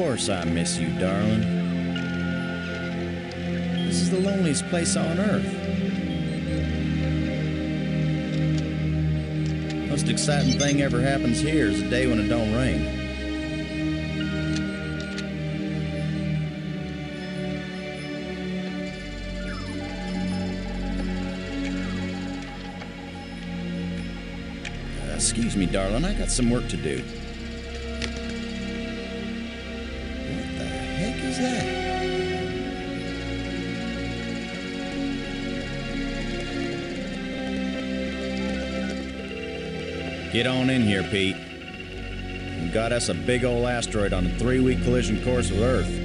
course I miss you, darling. This is the loneliest place on Earth. Most exciting thing ever happens here is the day when it don't rain. Excuse me, darling, I got some work to do. What the heck is that? Get on in here, Pete. We got us a big old asteroid on a 3-week collision course with Earth.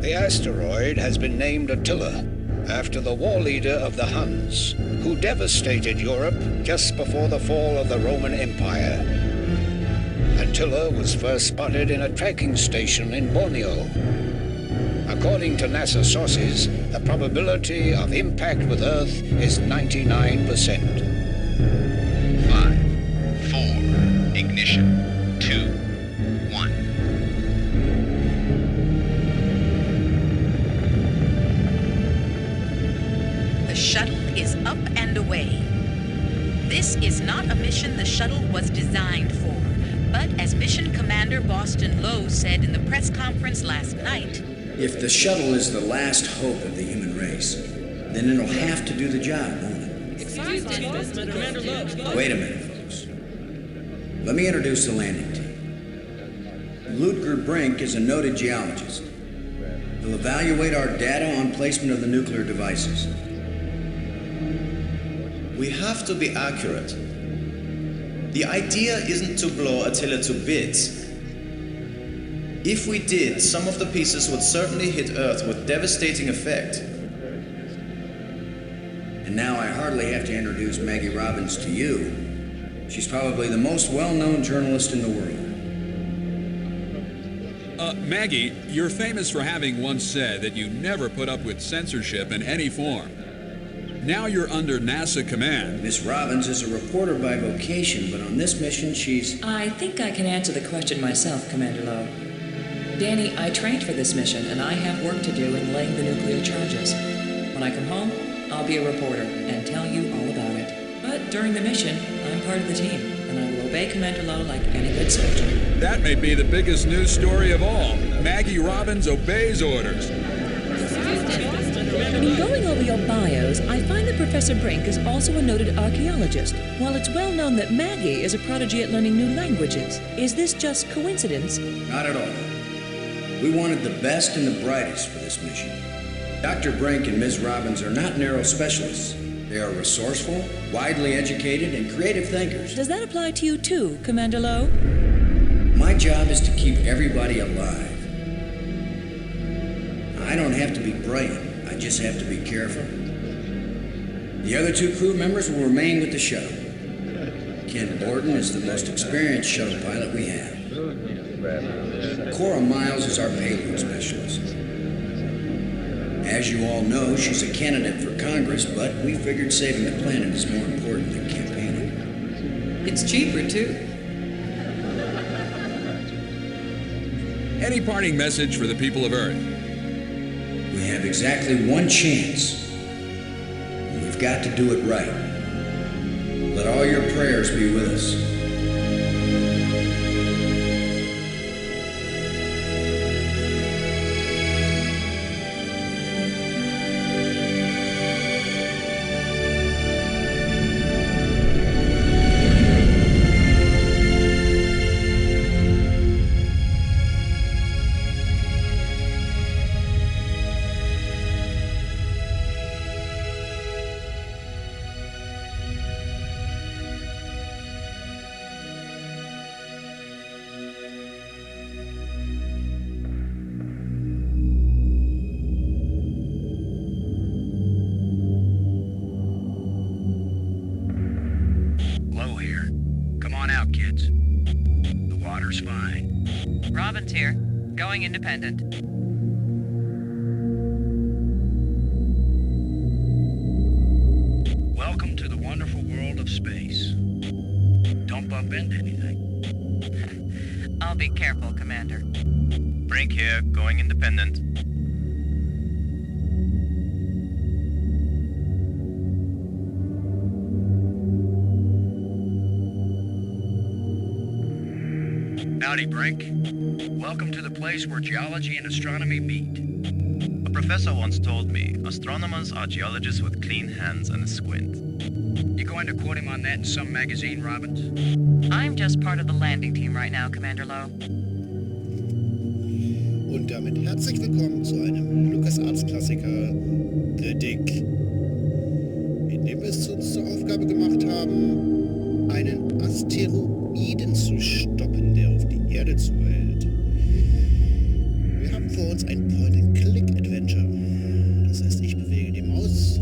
The asteroid has been named Attila, after the war leader of the Huns, who devastated Europe just before the fall of the Roman Empire. Attila was first spotted in a tracking station in Borneo. According to NASA sources, the probability of impact with Earth is 99%. 5, 4, ignition, 2, 1. The shuttle is up and away. This is not a mission the shuttle was designed for, but as Mission Commander Boston Lowe said in the press conference last night, if the shuttle is the last hope of the human race, then it'll have to do the job, won't it? Wait a minute, folks. Let me introduce the landing team. Ludger Brink is a noted geologist. He'll evaluate our data on placement of the nuclear devices. We have to be accurate. The idea isn't to blow Attila to bits. If we did, some of the pieces would certainly hit Earth with devastating effect. And now I hardly have to introduce Maggie Robbins to you. She's probably the most well-known journalist in the world. Maggie, you're famous for having once said that you never put up with censorship in any form. Now you're under NASA command. Miss Robbins is a reporter by vocation, but on this mission she's... I think I can answer the question myself, Commander Lowe. Danny, I trained for this mission, and I have work to do in laying the nuclear charges. When I come home, I'll be a reporter and tell you all about it. But during the mission, I'm part of the team, and I will obey Commander Lowe like any good soldier. That may be the biggest news story of all. Maggie Robbins obeys orders. In going over your bios, I find that Professor Brink is also a noted archaeologist, while it's well known that Maggie is a prodigy at learning new languages. Is this just coincidence? Not at all. We wanted the best and the brightest for this mission. Dr. Brink and Ms. Robbins are not narrow specialists. They are resourceful, widely educated, and creative thinkers. Does that apply to you too, Commander Lowe? My job is to keep everybody alive. I don't have to be brilliant. I just have to be careful. The other 2 crew members will remain with the shuttle. Ken Borden is the most experienced shuttle pilot we have. Cora Miles is our payload specialist. As you all know, she's a candidate for Congress, but we figured saving the planet is more important than campaigning. It's cheaper, too. Any parting message for the people of Earth? We have exactly one chance. And we've got to do it right. Let all your prayers be with us. Out, kids. The water's fine. Robbins here. Going independent. Welcome to the wonderful world of space. Don't bump into anything. I'll be careful, Commander. Brink here, going independent. Howdy, Brink. Welcome to the place where geology and astronomy meet. A professor once told me, astronomers are geologists with clean hands and a squint. You going to quote him on that in some magazine, Robbins? I'm just part of the landing team right now, Commander Lowe. Und damit herzlich willkommen zu einem LucasArts Klassiker, The Dig, in dem wir es uns zur Aufgabe gemacht haben, einen Asteroiden zu stoppen, der auf die Erde zuhält. Wir haben vor uns ein Point-and-Click-Adventure. Das heißt, ich bewege die Maus,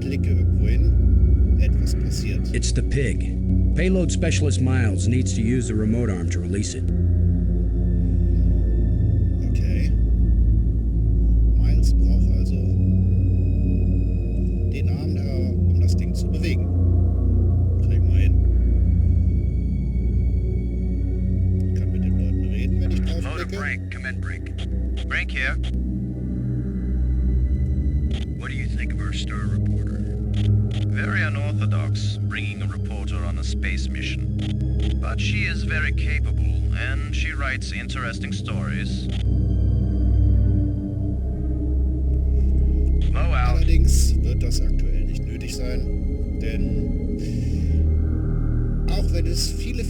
klicke irgendwo hin, etwas passiert. It's the pig. Payload Specialist Miles needs to use the remote arm to release it. Okay. Miles braucht also den Arm da, um das Ding zu bewegen. Kriegen wir hin. Kann mit den Leuten reden, wenn ich draufklicke. Hello to Brink. Come in, Brink. Brink here. What do you think of our star reporter? Very unorthodox, bringing a reporter on a space mission. But she is very capable, and she writes interesting stories. Low out. Allerdings wird das aktuell nicht nötig sein, denn auch wenn es viele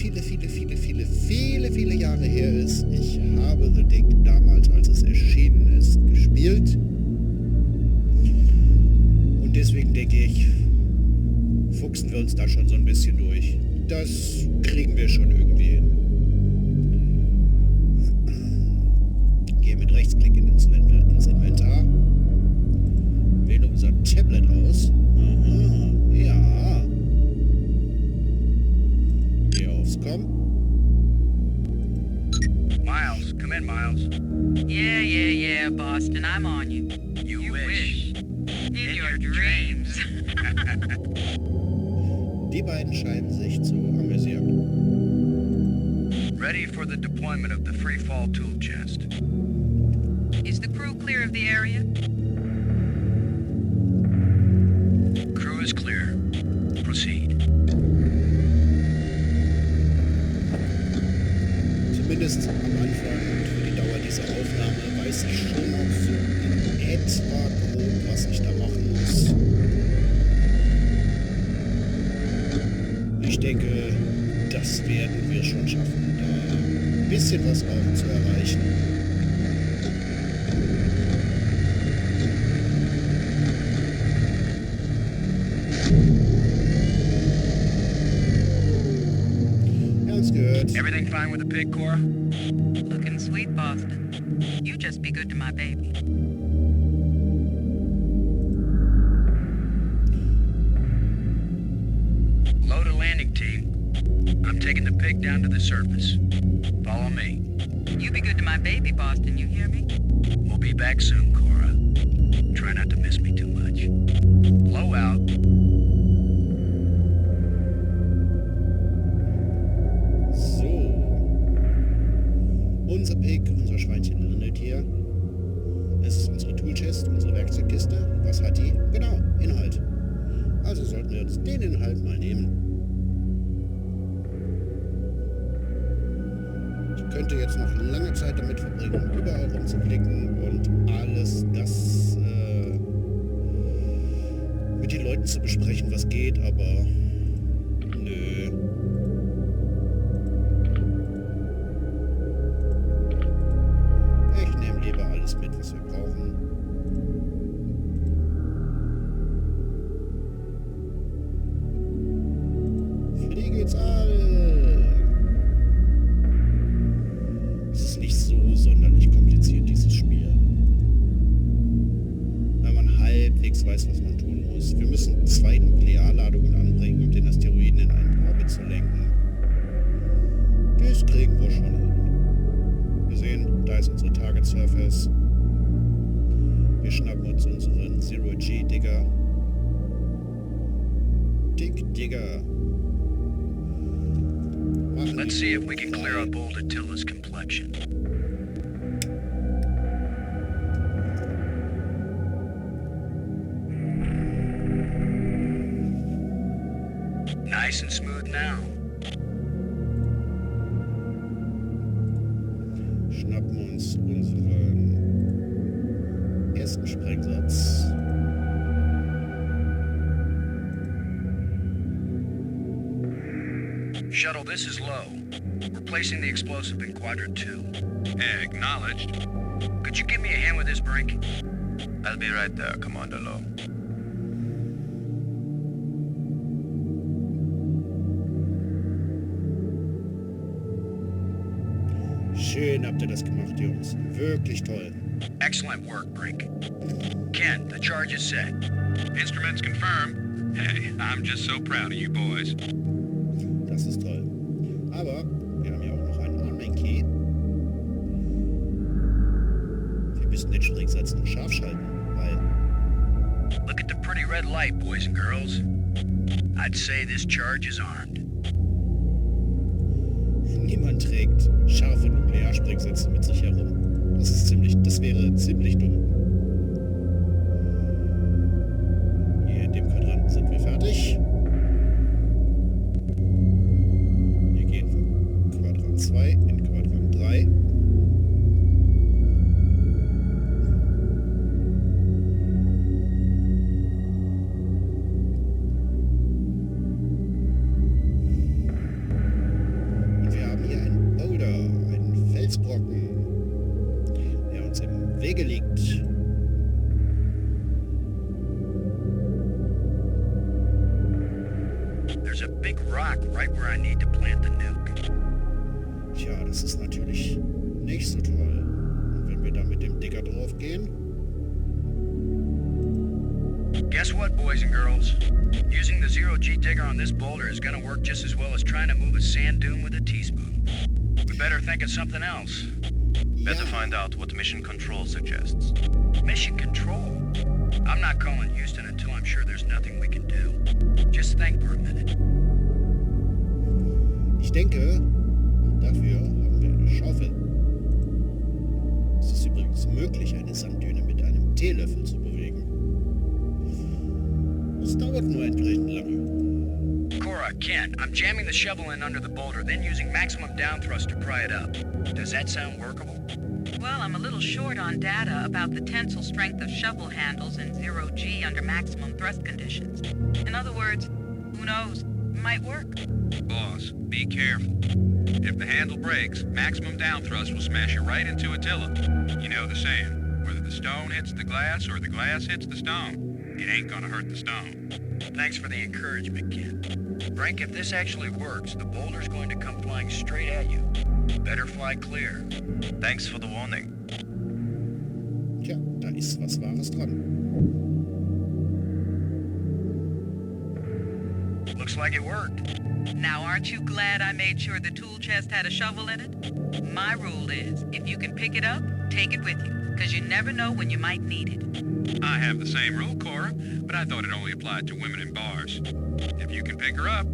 Jahre her ist, ich habe The Dig damals, als es erschienen ist, gespielt. Und deswegen denke ich, fuchsen wir uns da schon so ein bisschen durch. Das kriegen wir schon irgendwie hin. Gehe mit Rechtsklick ins Inventar. Wähle unser Tablet aus. Aha, ja. Gehe aufs Com. Miles, come in, Miles. Yeah, Boston, I'm on you. You wish. In your dreams. Die beiden scheinen sich zu amüsieren. Ready for the deployment of the free fall tool chest. Is the crew clear of the area? Crew is clear. Proceed. Zumindest am Anfang und für die Dauer dieser Aufnahme weiß ich schon noch so in etwa grob, was ich da machen muss. Ich denke, das werden wir schon schaffen, da ein bisschen was auch zu erreichen. Ganz gehört. Everything fine with the pig, Cora? Looking sweet, Boston. You just be good to my baby. Load a landing team. I'm taking the pig down to the surface. Follow me. You be good to my baby, Boston, you hear me? We'll be back soon, Cora. Try not to miss me too much. Low out. So. Unser Pig, unser Schweinchen-Tier. Es ist unsere Toolchest, unsere Werkzeugkiste. Was hat die? Genau, Inhalt. Also sollten wir uns den Inhalt mal nehmen. Ich könnte jetzt noch lange Zeit damit verbringen, überall rumzuklicken und alles das mit den Leuten zu besprechen, was geht, aber nö. Ich nehme lieber alles mit, was wir brauchen. Fliegen's all! Es ist nicht so sonderlich kompliziert, dieses Spiel. Wenn man halbwegs weiß, was man tun muss. Wir müssen 2 Nuklearladungen anbringen, um den Asteroiden in einen Orbit zu lenken. Das kriegen wir schon hin. Target Surface. Wir schnappen uns unseren Zero-G-Digger. Digger. Let's see if we can clear up old Attila's complexion. Nice and smooth now. Schnappen uns unseren ersten Sprengsatz. Shuttle, this is low. We're placing the explosive in quadrant 2. Acknowledged. Could you give me a hand with this, Brink? I'll be right there, Commander Low. Schön habt ihr das gemacht, Jungs. Wirklich toll. Excellent work, Brink. Ken, the charge is set. Instruments confirmed. Hey, I'm just so proud of you boys. Das ist toll. Aber wir haben ja auch noch einen Arming-Key. Wir müssen den Springsatz noch scharf schalten, weil... Look at the pretty red light, boys and girls. I'd say this charge is armed. Niemand trägt scharfe Nuklearsprengsätze mit sich herum. Das wäre ziemlich dumm. Hier in dem Quadranten sind wir fertig. Wir gehen von Quadrant 2 in Quadrant 3. Und wir haben hier einen Boulder, einen Felsbrocken, der uns im Wege liegt. There's a big rock right where I need to plant the nuke. Tja, das ist natürlich nicht so toll. Und wenn wir da mit dem Digger drauf gehen? Guess what, boys and girls? Using the zero-G digger on this boulder is gonna work just as well as trying to move a sand dune with a teaspoon. We better think of something else. Better find out what mission control suggests. Mission control? I'm not calling Houston until I'm sure there's nothing we can do. Just think for a minute. Ich denke, dafür haben wir eine Schaufel. Es ist übrigens möglich, eine Sanddüne mit einem Teelöffel zu bewegen. Es dauert nur entsprechend lange. Cora, Ken, I'm jamming the shovel in under the boulder, then using maximum down thrust to pry it up. Does that sound workable? Well, I'm a little short on data about the tensile strength of shovel handles in zero-G under maximum thrust conditions. In other words, who knows? It might work. Boss, be careful. If the handle breaks, maximum down thrust will smash it right into Attila. You know the saying, whether the stone hits the glass or the glass hits the stone, it ain't gonna hurt the stone. Thanks for the encouragement, Ken. Brink, if this actually works, the boulder's going to come flying straight at you. Better fly clear. Thanks for the warning. Tja, da ist was Wahres dran. Looks like it worked. Now, aren't you glad I made sure the tool chest had a shovel in it? My rule is, if you can pick it up, take it with you, because you never know when you might need it. I have the same rule, Cora, but I thought it only applied to women in bars. If you can pick her up.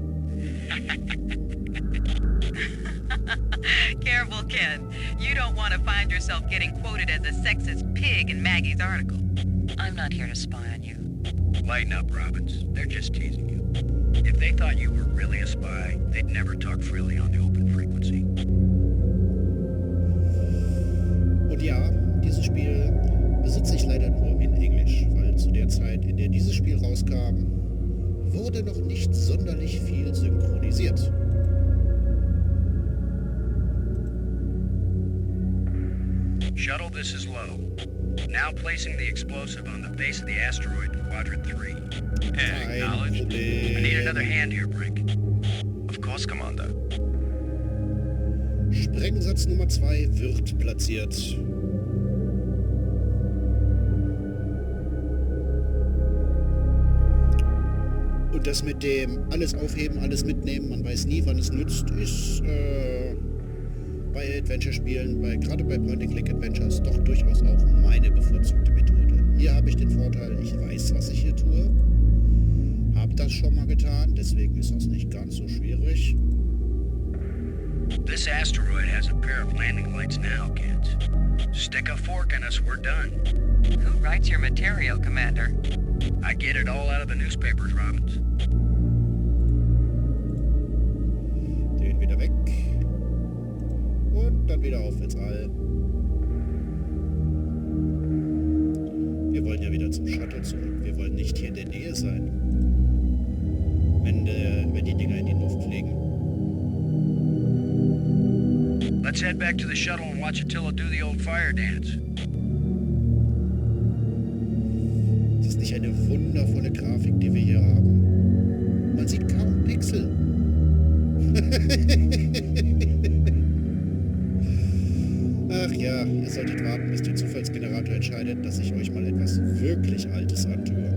Careful, Ken. You don't want to find yourself getting quoted as a sexist pig in Maggie's article. I'm not here to spy on you. Lighten up, Robbins. They're just teasing you. If they thought you were really a spy, they'd never talk freely on the open frequency. Und ja, dieses Spiel besitze ich leider nur in Englisch, weil zu der Zeit, in der dieses Spiel rauskam, wurde noch nicht sonderlich viel synchronisiert. Shuttle, this is low. Now placing the explosive on the base of the asteroid in quadrant 3. Acknowledged. I need another hand here, Brink. Of course, Commander. Sprengsatz Nummer 2 wird platziert. Und das mit dem alles aufheben, alles mitnehmen, man weiß nie, wann es nützt, ist bei Adventure-Spielen, gerade bei Point-and-Click-Adventures, doch durchaus auch meine bevorzugte Methode. Hier habe ich den Vorteil, ich weiß, was ich hier tue. Habe das schon mal getan, deswegen ist das nicht ganz so schwierig. This asteroid has a pair of landing lights now, kids. Stick a fork in us, we're done. Who writes your material, Commander? I get it all out of the newspapers, Robbins. Den wieder weg. Und dann wieder auf ins All. Wir wollen ja wieder zum Shuttle zurück. Wir wollen nicht hier in der Nähe sein. Wenn die Dinger in die Luft fliegen. Let's head back to the shuttle and watch Attila do the old fire dance. Das ist nicht eine wundervolle Grafik, die wir hier haben. Man sieht kaum Pixel. Ach ja, ihr solltet warten, bis der Zufallsgenerator entscheidet, dass ich euch mal etwas wirklich Altes antue.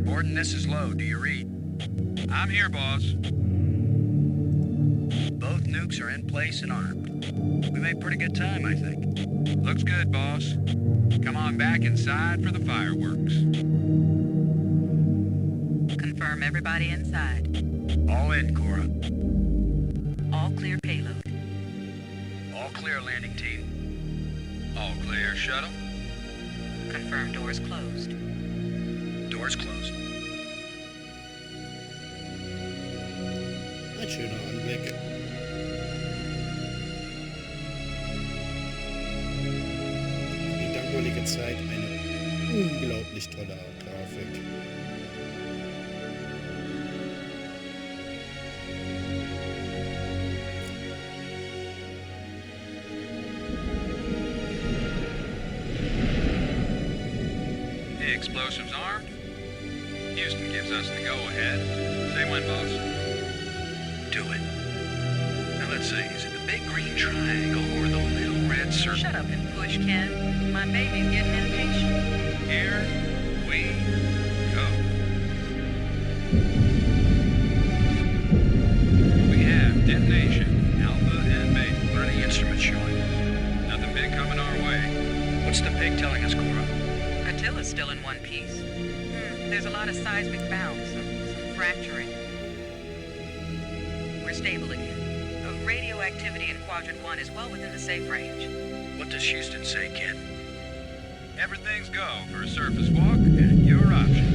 Gordon, this is Lowe. Do you read? I'm here, boss. Both nukes are in place and armed. We made pretty good time, I think. Looks good, boss. Come on back inside for the fireworks. Confirm everybody inside. All in, Cora. All clear payload. All clear, landing team. All clear, shuttle. Confirm doors closed. Doors closed. Ein schöner Anblick. Für die damalige Zeit eine unglaublich tolle Grafik. The explosives armed. Houston gives us the go-ahead. Say when, boss. Do it. Now let's see, is it the big green triangle or the little red circle? Shut up and push, Ken. My baby's getting impatient. Here we go. We have detonation, alpha and beta. What are the instruments showing? Nothing big coming our way. What's the pig telling us, Cora? Attila's still in one piece. There's a lot of seismic bounce, some fracturing. We're stable again. Radioactivity in Quadrant 1 is well within the safe range. What does Houston say, Ken? Everything's go for a surface walk at your option.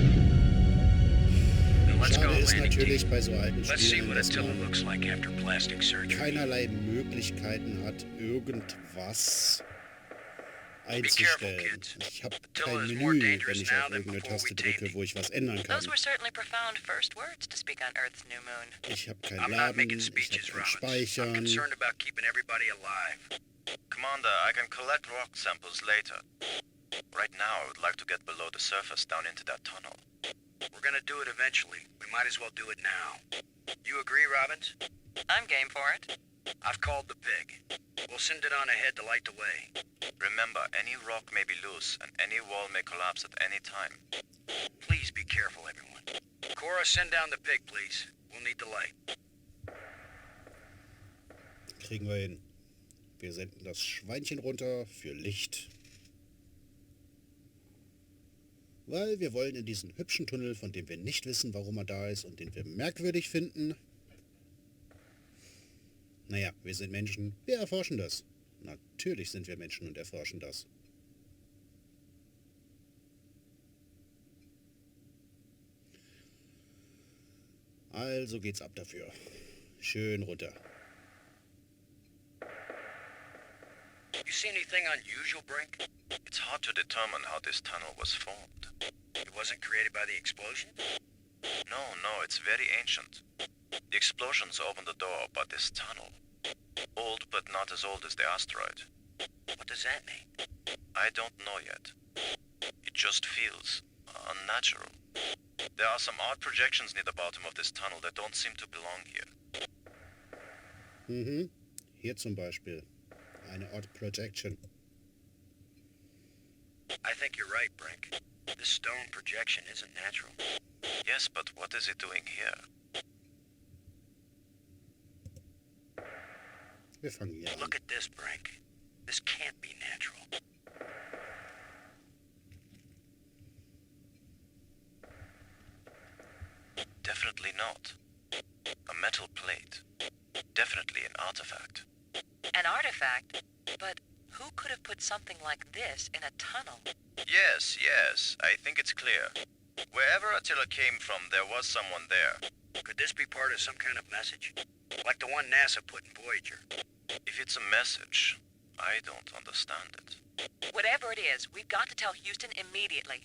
Then let's go, Schade ist landing natürlich team. bei so alten Let's see Spielen, what dass Attila man looks like after plastic surgery. keinerlei Möglichkeiten hat, irgendwas einzustellen. Ich habe kein Menü, wenn ich auf irgendeine Taste drücke, wo ich was ändern kann. Those were certainly profound first words to speak on Earth's new moon. Ich habe kein I'm not Laden, making ich speeches, habe kein Robbins. I'm Speichern. concerned about keeping everybody alive. Commander, I can collect rock samples later. Right now, I would like to get below the surface down into that tunnel. We're gonna do it eventually. We might as well do it now. You agree, Robbins? I'm game for it. I've called the pig. We'll send it on ahead to light the way. Remember, any rock may be loose and any wall may collapse at any time. Please be careful, everyone. Cora, send down the pig, please. We'll need the light. Kriegen wir hin. Wir senden das Schweinchen runter für Licht. Weil wir wollen in diesen hübschen Tunnel, von dem wir nicht wissen, warum er da ist und den wir merkwürdig finden. Naja, wir sind Menschen, wir erforschen das. Natürlich sind wir Menschen und erforschen das. Also geht's ab dafür. Schön runter. You see anything unusual, Brink? It's hard to determine how this tunnel was formed. It wasn't created by the explosion? No, it's very ancient. The explosions opened the door, but this tunnel... Old, but not as old as the asteroid. What does that mean? I don't know yet. It just feels unnatural. There are some odd projections near the bottom of this tunnel that don't seem to belong here. Mhm. Hier zum Beispiel. Eine Odd Projection. I think you're right, Brink. This stone projection isn't natural. Yes, but what is it doing here? Wir fangen hier an. Look at this, Brink. This can't be natural. Definitely not. A metal plate. Definitely an artifact. An artifact? But who could have put something like this in a tunnel? Yes, I think it's clear. Wherever Attila came from, there was someone there. Could this be part of some kind of message? Like the one NASA put in Voyager? If it's a message, I don't understand it. Whatever it is, we've got to tell Houston immediately.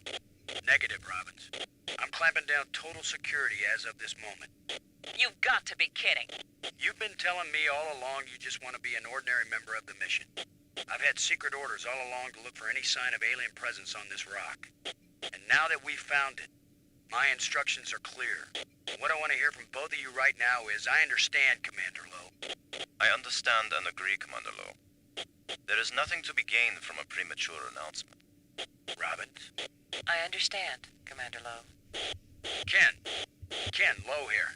Negative, Robbins. I'm clamping down total security as of this moment. You've got to be kidding. You've been telling me all along you just want to be an ordinary member of the mission. I've had secret orders all along to look for any sign of alien presence on this rock. And now that we've found it, my instructions are clear. What I want to hear from both of you right now is, I understand, Commander Lowe. I understand and agree, Commander Lowe. There is nothing to be gained from a premature announcement. Robbins? I understand, Commander Lowe. Ken, Lowe here.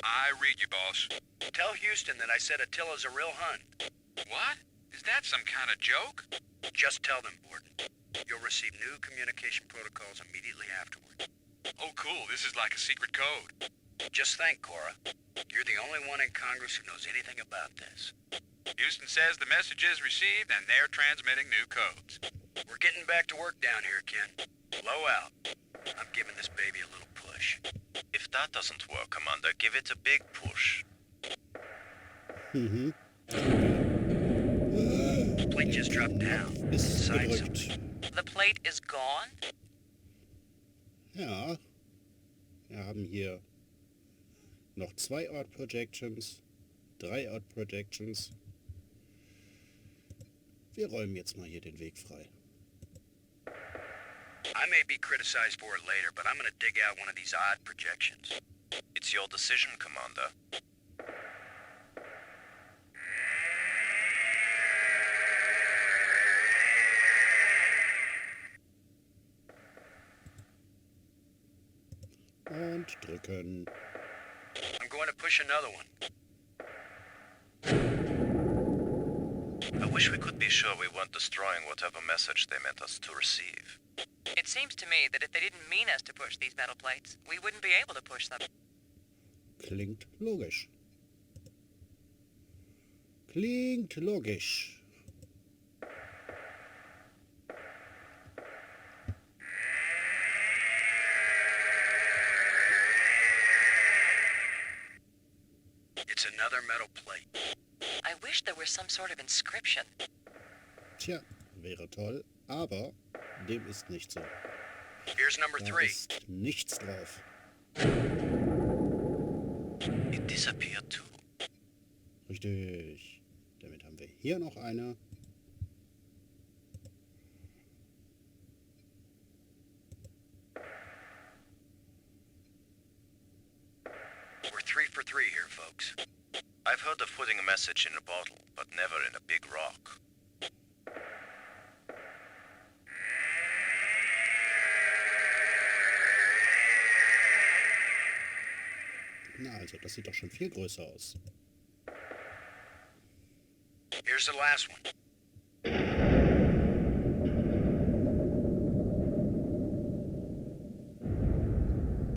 I read you, boss. Tell Houston that I said Attila's a real Hun. What? Is that some kind of joke? Just tell them, Borden. You'll receive new communication protocols immediately afterward. Oh, cool. This is like a secret code. Just think, Cora. You're the only one in Congress who knows anything about this. Houston says the message is received and they're transmitting new codes. We're getting back to work down here, Ken. Low out. I'm giving this baby a little push. If that doesn't work, Commander, give it a big push. Mhm. The plate just dropped down. Ist Inside gedrückt. something. The plate is gone? Ja. Wir haben hier noch 2 Art Projections, 3 Art Projections. Wir räumen jetzt mal hier den Weg frei. I may be criticized for it later, but I'm gonna dig out one of these odd projections. It's your decision, Commander. Und drücken. I'm going to push another one. I wish we could be sure we weren't destroying whatever message they meant us to receive. It seems to me that if they didn't mean us to push these metal plates, we wouldn't be able to push them. Klingt logisch. Klingt logisch. It's another metal plate. I wish there was some sort of inscription. Tja, wäre toll, aber dem ist nicht so. Here's number Da 3. ist nichts drauf. It disappeared too. Richtig. Damit haben wir hier noch eine. We're 3 for 3 here, folks. I've heard of putting a message in a bottle, but never in a big rock. Na also, das sieht doch schon viel größer aus. Here's the last one.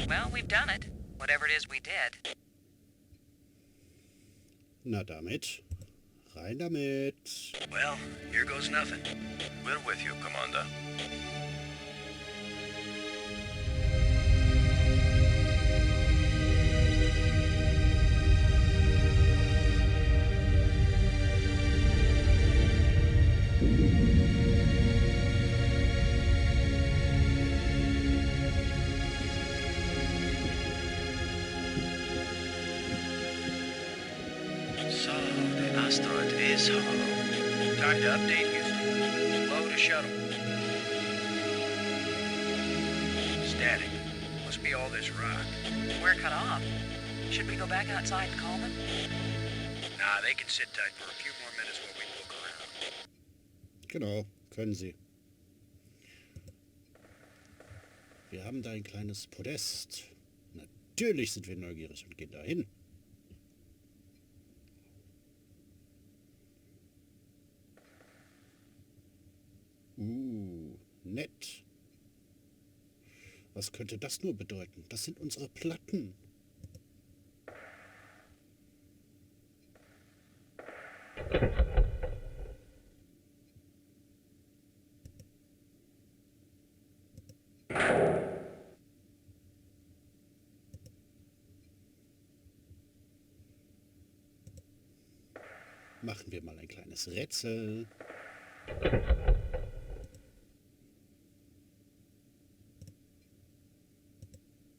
Well, we've done it. Whatever it is we did. Na damit. Rein damit. Well, here goes nothing. We're with you, Commander. So, the asteroid is hollow. Time to update Houston. Slow to shuttle. Static. Must be all this rock. We're cut off. Should we go back outside and call them? Nah, they can sit tight for a few more minutes while we look around. Genau, können Sie. Wir haben da ein kleines Podest. Natürlich sind wir neugierig und gehen da hin. Nett. Was könnte das nur bedeuten? Das sind unsere Platten. Machen wir mal ein kleines Rätsel.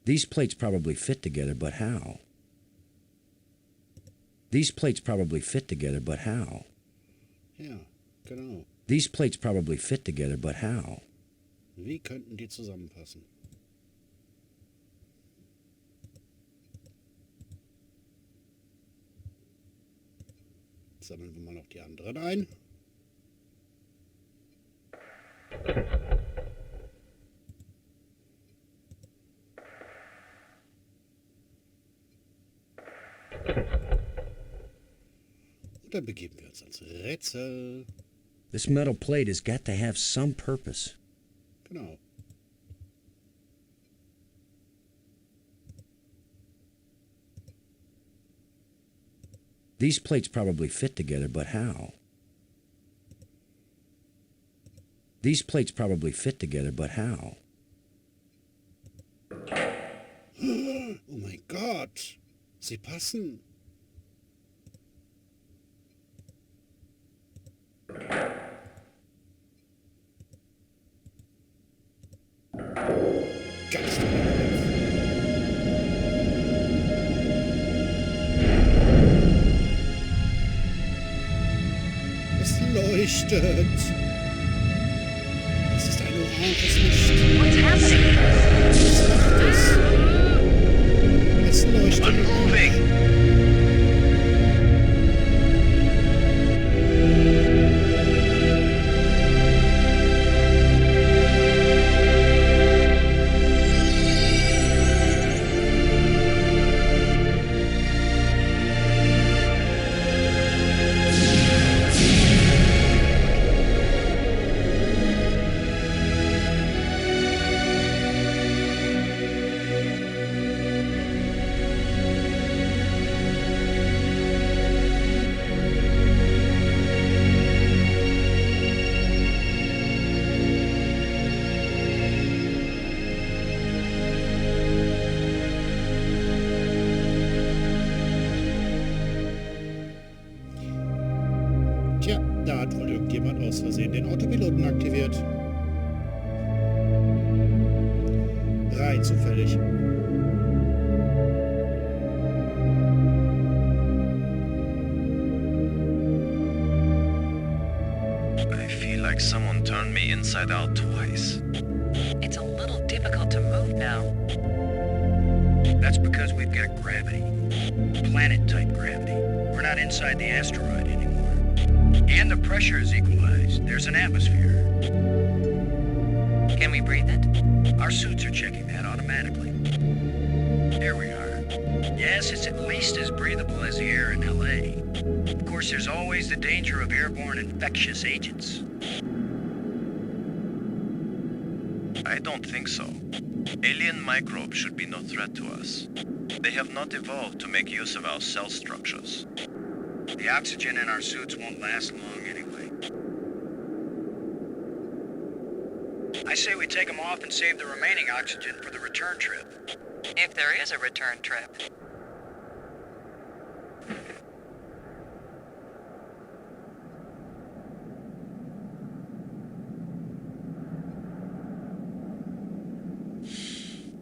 These plates probably fit together, but how? These plates probably fit together, but how? Ja, genau. These plates probably fit together, but how? Wie könnten die zusammenpassen? Sammeln wir mal noch die anderen ein. Und dann begeben wir uns ans Rätsel. This metal plate has got to have some purpose. Genau. These plates probably fit together, but how? These plates probably fit together, but how? Oh mein Gott! Sie passen! Ganz toll! Es leuchtet! Es ist ein oranges Licht. What's happening? Was macht es? Es leuchtet. Unmoving! Tja, da hat wohl irgendjemand aus Versehen den Autopiloten aktiviert. Rein zufällig. I feel like someone turned me inside out twice. It's a little difficult to move now. That's because we've got gravity. Planet-type gravity. We're not inside the asteroid anymore. And the pressure is equalized. There's an atmosphere. Can we breathe it? Our suits are checking that automatically. Here we are. Yes, it's at least as breathable as the air in LA. Of course, there's always the danger of airborne infectious agents. I don't think so. Alien microbes should be no threat to us. They have not evolved to make use of our cell structures. The oxygen in our suits won't last long anyway. I say we take them off and save the remaining oxygen for the return trip. If there is a return trip.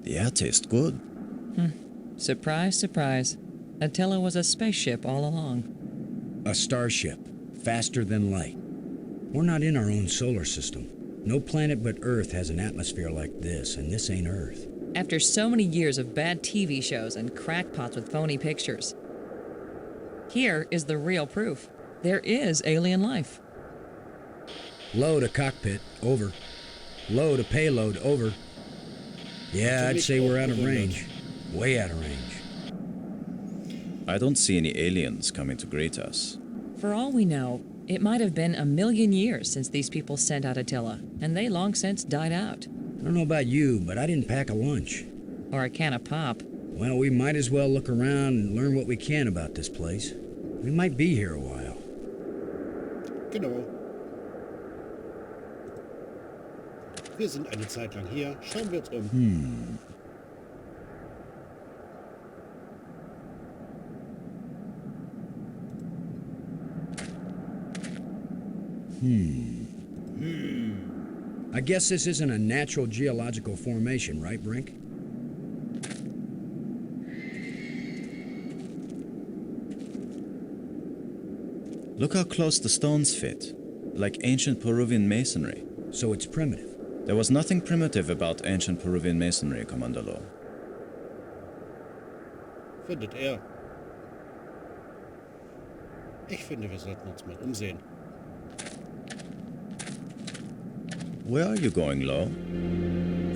Yeah, tastes good. Surprise, surprise. Attila was a spaceship all along. A starship, faster than light. We're not in our own solar system. No planet but Earth has an atmosphere like this, and this ain't Earth. After so many years of bad TV shows and crackpots with phony pictures, here is the real proof. There is alien life. Load a cockpit, over. Load a payload, over. Yeah, I'd say we're out of range. Way out of range. I don't see any aliens coming to greet us. For all we know, it might have been 1,000,000 years since these people sent out Attila, and they long since died out. I don't know about you, but I didn't pack a lunch. Or a can of pop. Well, we might as well look around and learn what we can about this place. We might be here a while. Genau. Wir sind eine Zeit lang hier. Schauen wir uns um. I guess this isn't a natural geological formation, right, Brink? Look how close the stones fit. Like ancient Peruvian masonry. So it's primitive. There was nothing primitive about ancient Peruvian masonry, Commander Lowe. Findet er. Ich finde, wir sollten uns mal umsehen. Where are you going, Lowe?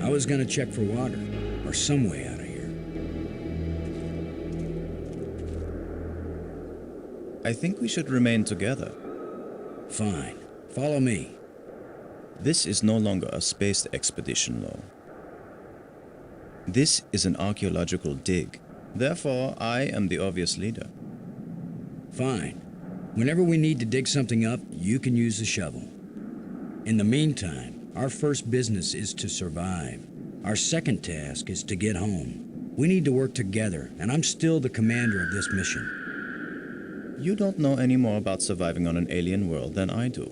I was gonna check for water, or some way out of here. I think we should remain together. Fine. Follow me. This is no longer a space expedition, Lowe. This is an archaeological dig. Therefore, I am the obvious leader. Fine. Whenever we need to dig something up, you can use the shovel. In the meantime, our first business is to survive. Our second task is to get home. We need to work together, and I'm still the commander of this mission. You don't know any more about surviving on an alien world than I do.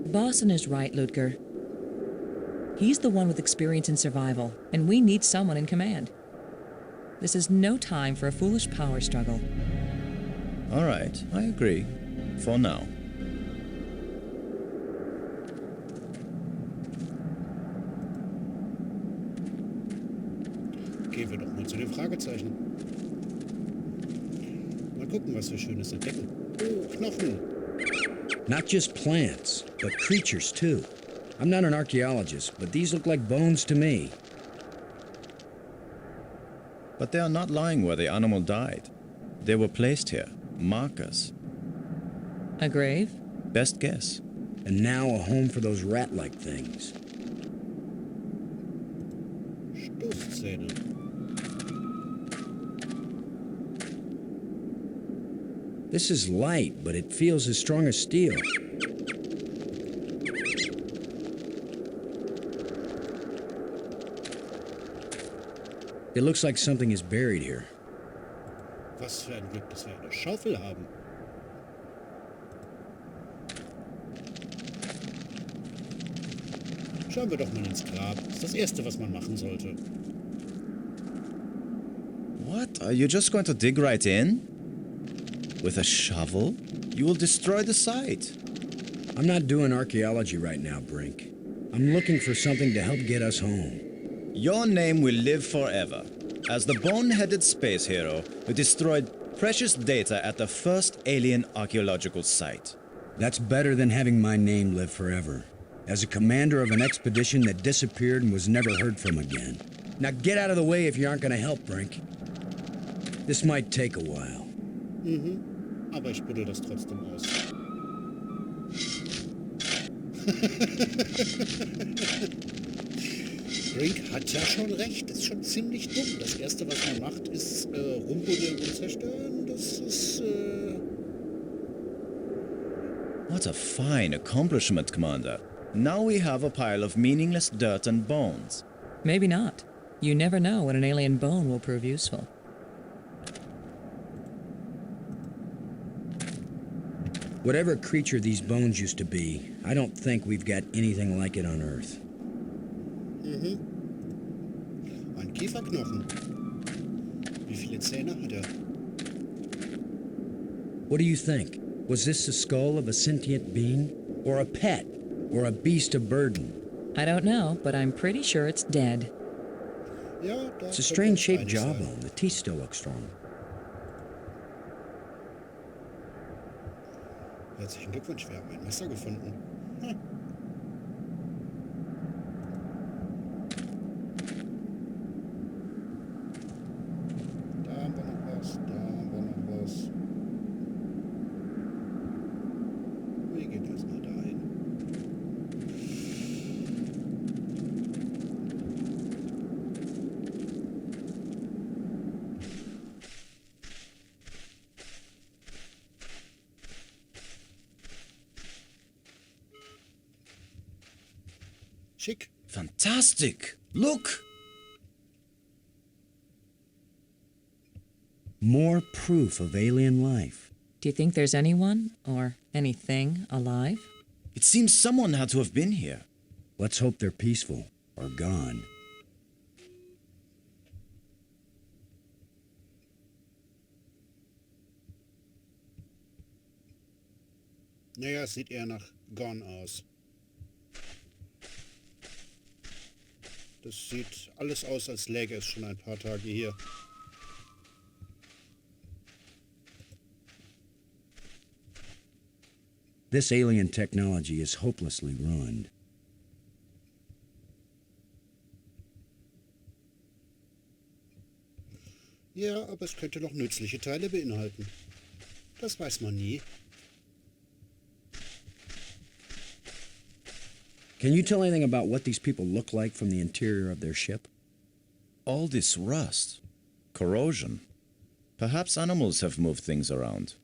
Boston is right, Ludger. He's the one with experience in survival, and we need someone in command. This is no time for a foolish power struggle. All right, I agree. For now. Gehen wir doch mal zu den Fragezeichen. Mal gucken, was wir Schönes entdecken. Oh, Knochen. Not just plants, but creatures too. I'm not an archaeologist, but these look like bones to me. But they are not lying where the animal died. They were placed here. Markers. A grave? Best guess. And now a home for those rat-like things. Stoßzähne. This is light, but it feels as strong as steel. It looks like something is buried here. Was für ein Glück, dass wir eine Schaufel haben. Schauen wir doch mal ins Grab. Das ist das Erste, was man machen sollte. What? Are you just going to dig right in? With a shovel? You will destroy the site. I'm not doing archaeology right now, Brink. I'm looking for something to help get us home. Your name will live forever as the bone-headed space hero who destroyed precious data at the first alien archaeological site. That's better than having my name live forever. As a commander of an expedition that disappeared and was never heard from again. Now get out of the way if you aren't going to help, Brink. This might take a while. Aber ich buddel das trotzdem aus. Brink hat ja schon recht, ist schon ziemlich dumm. Das Erste, was man macht, ist rumbuddeln und zerstören. Das ist... What a fine accomplishment, Commander. Now we have a pile of meaningless dirt and bones. Maybe not. You never know when an alien bone will prove useful. Whatever creature these bones used to be, I don't think we've got anything like it on Earth. Ein Kieferknochen. Wie viele Zähne hat er? What do you think? Was this the skull of a sentient being? Or a pet? Or a beast of burden? I don't know, but I'm pretty sure it's dead. Ja, It's a strange-shaped jawbone. The teeth still look strong. Herzlichen Glückwunsch, wir haben ein Messer gefunden. Schick. Fantastic! Look! More proof of alien life. Do you think there's anyone or anything alive? It seems someone had to have been here. Let's hope they're peaceful or gone. Naja, es sieht eher nach Gone aus. Das sieht alles aus, als läge es schon ein paar Tage hier. This alien technology is hopelessly ruined. Ja, aber es könnte noch nützliche Teile beinhalten. Das weiß man nie. Can you tell anything about what these people look like from the interior of their ship? All this rust. Corrosion. Perhaps animals have moved things around.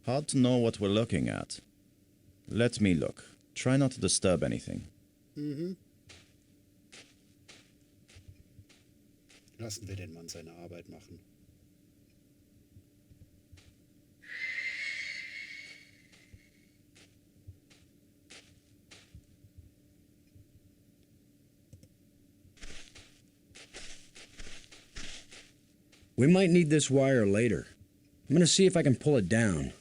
Hard to know what we're looking at. Let me look. Try not to disturb anything. Mhm. Lassen wir den Mann seine Arbeit machen. We might need this wire later. I'm gonna see if I can pull it down.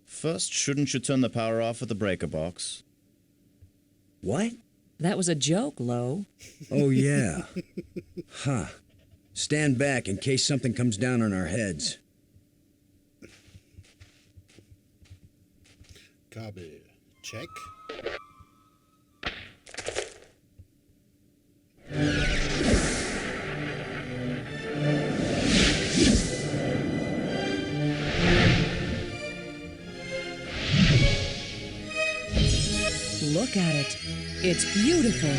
First, shouldn't you turn the power off at the breaker box? What? That was a joke, Lo. Oh, yeah. Huh. Stand back in case something comes down on our heads. Kabel. Check. Look at it. It's beautiful.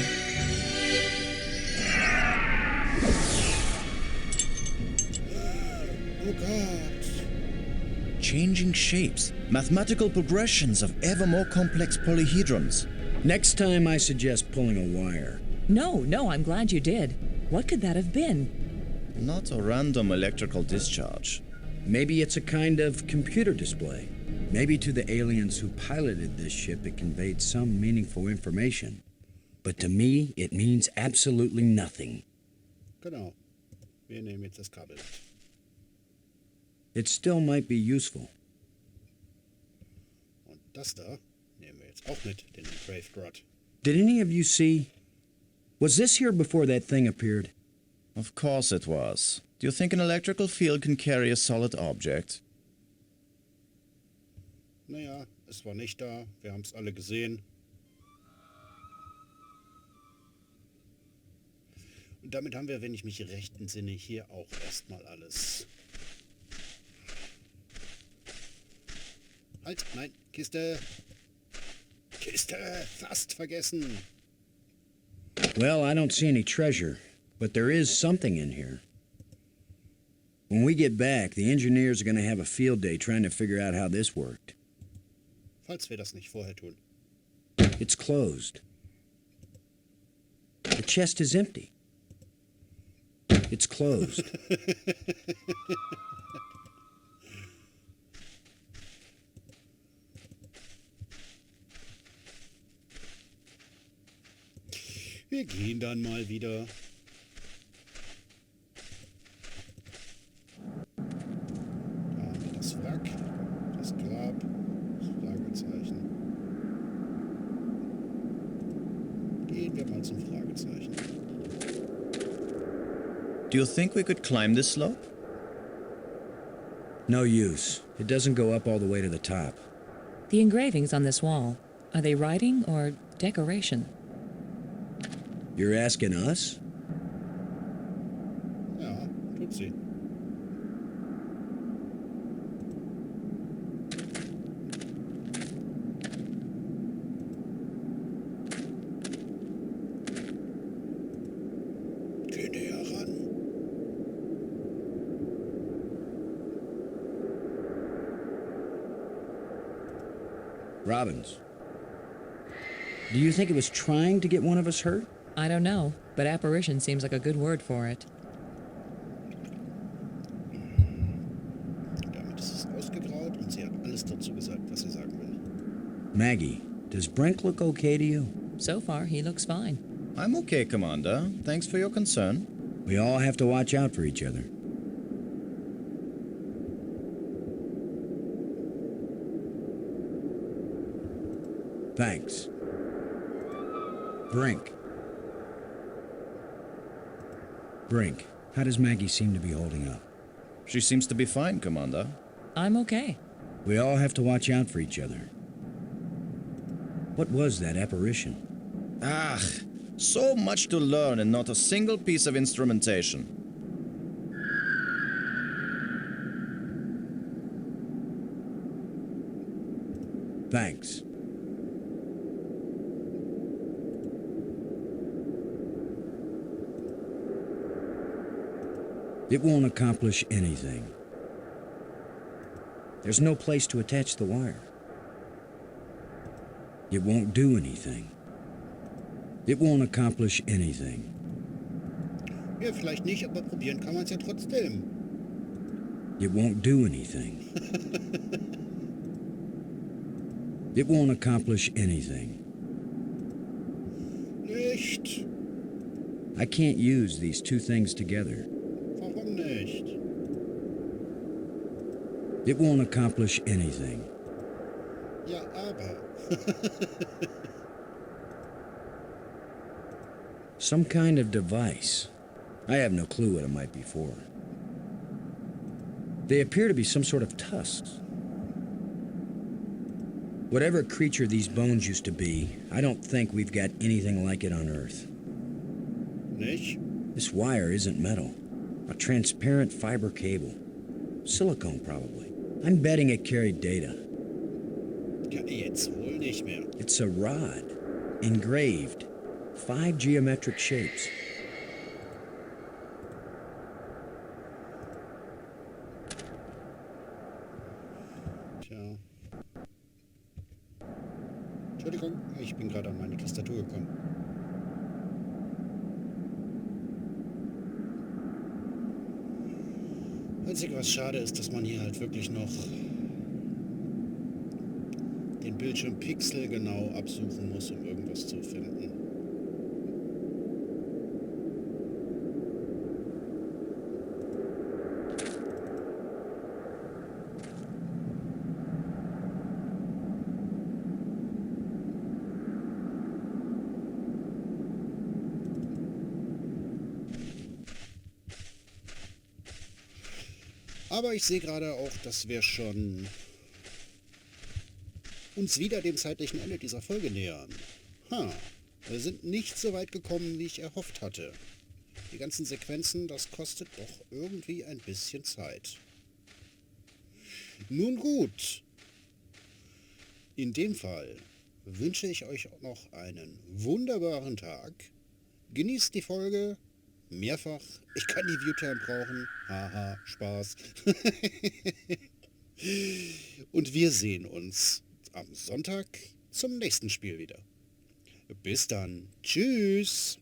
Oh God. Changing shapes, mathematical progressions of ever more complex polyhedrons. Next time I suggest pulling a wire. No, I'm glad you did. What could that have been? Not a random electrical discharge. Maybe it's a kind of computer display. Maybe to the aliens who piloted this ship it conveyed some meaningful information. But to me, it means absolutely nothing. Genau. Wir nehmen jetzt das Kabel. It still might be useful. Und das da nehmen wir jetzt auch mit, den Engraved Rod. Did any of you see? Was this here before that thing appeared? Of course it was. Do you think an electrical field can carry a solid object? Naja, es war nicht da. Wir haben es alle gesehen. Und damit haben wir, wenn ich mich recht entsinne, hier auch erstmal alles. Halt, nein, Kiste. Kiste, fast vergessen. Well, I don't see any treasure, but there is something in here. When we get back, the engineers are going to have a field day trying to figure out how this worked. Falls wir das nicht vorher tun. It's closed. The chest is empty. It's closed. Wir gehen dann mal wieder. Da haben wir das Wrack, das Grab, das Fragezeichen. Gehen wir mal zum Fragezeichen. Do you think we could climb this slope? No use. It doesn't go up all the way to the top. The engravings on this wall, are they writing or decoration? You're asking us? Ja, tut sie. Geh näher ran. Robbins. Do you think it was trying to get one of us hurt? I don't know, but apparition seems like a good word for it. Damit ist es ausgegraut und sie hat alles dazu gesagt, was sie sagen will. Maggie, does Brink look okay to you? So far, he looks fine. I'm okay, Commander. Thanks for your concern. We all have to watch out for each other. Thanks. Brink. Brink, how does Maggie seem to be holding up? She seems to be fine, Commander. I'm okay. We all have to watch out for each other. What was that apparition? Ah, so much to learn and not a single piece of instrumentation. Thanks. It won't accomplish anything. There's no place to attach the wire. It won't do anything. It won't accomplish anything. Ja, vielleicht nicht, aber probieren kann man es ja trotzdem. It won't do anything. It won't accomplish anything. Nicht. I can't use these two things together. Warum nicht? It won't accomplish anything. Ja, aber. Some kind of device. I have no clue what it might be for. They appear to be some sort of tusks. Whatever creature these bones used to be, I don't think we've got anything like it on Earth. Nicht? This wire isn't metal. A transparent fiber cable. Silicone, probably. I'm betting it carried data. Ja, jetzt wohl nicht mehr. It's a rod. Engraved. 5 geometric shapes. Tja. Entschuldigung, ich bin gerade an meine Tastatur gekommen. Einzig was schade ist, dass man hier halt wirklich noch den Bildschirm pixelgenau absuchen muss, um irgendwas zu finden. Aber ich sehe gerade auch, dass wir schon uns wieder dem zeitlichen Ende dieser Folge nähern. Wir sind nicht so weit gekommen, wie ich erhofft hatte. Die ganzen Sequenzen, das kostet doch irgendwie ein bisschen Zeit. Nun gut. In dem Fall wünsche ich euch noch einen wunderbaren Tag. Genießt die Folge. Mehrfach. Ich kann die Viewtime brauchen. Haha, Spaß. Und wir sehen uns am Sonntag zum nächsten Spiel wieder. Bis dann. Tschüss.